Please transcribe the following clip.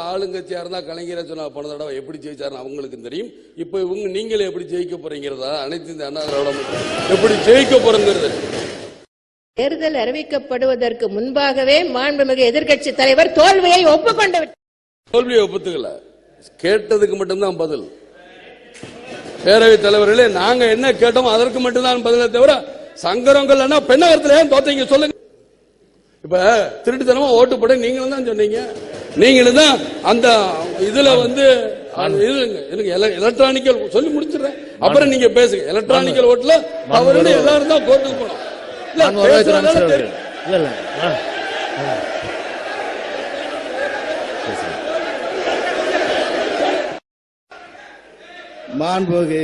ஆளுங்கட்சியா இருந்தா கலைஞரை சொன்ன போன தடவை எப்படி ஜெயிச்சாருன்னு அவங்களுக்கு தெரியும். இப்ப நீங்களே எப்படி ஜெயிக்க போறீங்கிறதா அனைத்து இந்த அண்ணா திராவிட எப்படி ஜெயிக்க போறங்கிறது. தேர்தல் அறிவிக்கப்படுவதற்கு முன்பாகவே மாண்புமிகு எதிர்க்கட்சி தலைவர் தோல்வியை ஒப்புக்கொண்டு தோல்வியை ஒப்புத்துக்கல, கேட்டதுக்கு மட்டும்தான் பதில். பேரவைத் தலைவர்களே, நாங்க என்ன கேட்டோமோ அதற்கு மட்டும்தான் பதிலை தவிர சங்கரங்கள் பெண்ணகரத்துல ஏன் தோத்தீங்க சொல்லுங்க. இப்ப திருட்டுத்தனமா ஓட்டு போட நீங்களும் தான் சொன்னீங்க. நீங்களும் தான் அந்த இதுல எலக்ட்ரானிக்கல் சொல்லி முடிச்சிடறேன், அப்புறம் நீங்க பேசுங்க. எலக்ட்ரானிக்கல் ஓட்டுல அவரு எல்லாரும் தான் கோர்ட்டுக்கு போனோம். மாண்புமிகு